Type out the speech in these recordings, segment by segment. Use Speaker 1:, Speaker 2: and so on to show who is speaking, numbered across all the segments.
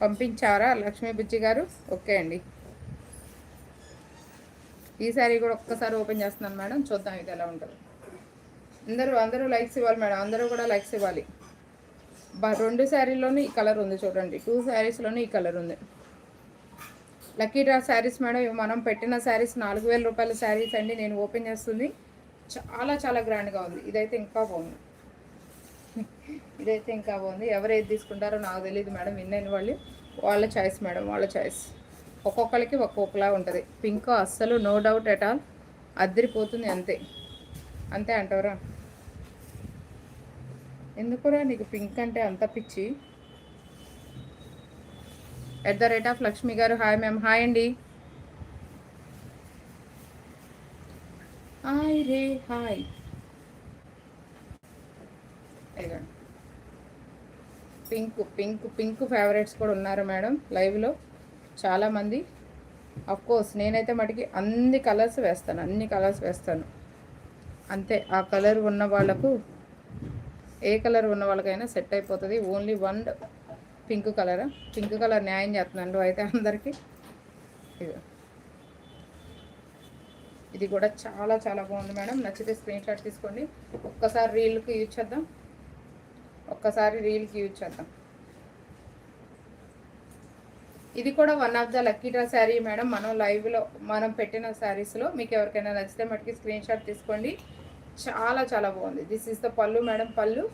Speaker 1: పంపించారా లక్ష్మీ బుజ్జి గారు? ఓకే అండి. ఈ శారీ కూడా ఒక్కసారి ఓపెన్ చేస్తున్నాను మేడం, చూద్దాం ఇది ఎలా ఉంటుంది. అందరూ లైక్స్ ఇవ్వాలి మేడం, అందరూ కూడా లైక్స్ ఇవ్వాలి. 2 శారీల్లోనూ ఈ కలర్ ఉంది చూడండి, 2 శారీస్లోనూ ఈ కలర్ ఉంది. లక్కీ డ్రా శారీస్ మేడం, ఇవి మనం పెట్టిన శారీస్ 4000 రూపాయల శారీస్ అండి. నేను ఓపెన్ చేస్తుంది, చాలా చాలా గ్రాండ్గా ఉంది. ఇదైతే ఇంకా బాగుంది, ఇదైతే ఇంకా బాగుంది. ఎవరు ఏది తీసుకుంటారో నాకు తెలియదు మేడం, విన్నైన వాళ్ళు వాళ్ళ చాయిస్ మేడం, వాళ్ళ చాయిస్. ఒక్కొక్కరికి ఒక్కొక్కలా ఉంటుంది. పింక్ అస్సలు నో డౌట్ ఎట్ ఆల్ అద్దరిపోతుంది, అంతే అంతే అంటారా? ఎందుకురా నీకు పింక్ అంటే అంత పిచ్చి? @లక్ష్మి గారు హాయ్ మ్యామ్. హాయ్ అండి. హాయ్ రే hi. Pink pink pink favourites కూడా ఉన్నారు మేడం లైవ్లో చాలామంది. కోర్స్ నేనైతే మటుకి అన్ని కలర్స్ వేస్తాను, అంతే. ఆ కలర్ ఉన్న వాళ్ళకు, ఏ కలర్ ఉన్న వాళ్ళకైనా సెట్ అయిపోతుంది. ఓన్లీ వన్ పింక్ కలర్ న్యాయం చేస్తున్నాను అయితే అందరికీ. ఇది కూడా చాలా చాలా బాగుంది మేడం, నచ్చితే స్క్రీన్ షాట్ తీసుకోండి. ఒక్కసారి రీల్కి యూజ్ చేద్దాం, ఇది కూడా one of the lucky draw sari madam. మనం లైవ్లో మనం పెట్టిన శారీస్లో మీకు ఎవరికైనా నచ్చితే మటుకి స్క్రీన్ షాట్ తీసుకోండి. చాలా చాలా బాగుంది. దిస్ ఈస్ ద పళ్ళు మేడం. పళ్ళు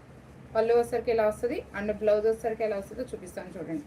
Speaker 1: వచ్చేసరికి ఎలా వస్తుంది అండ్ బ్లౌజ్ వచ్చేసరికి ఎలా వస్తుందో చూపిస్తాను చూడండి.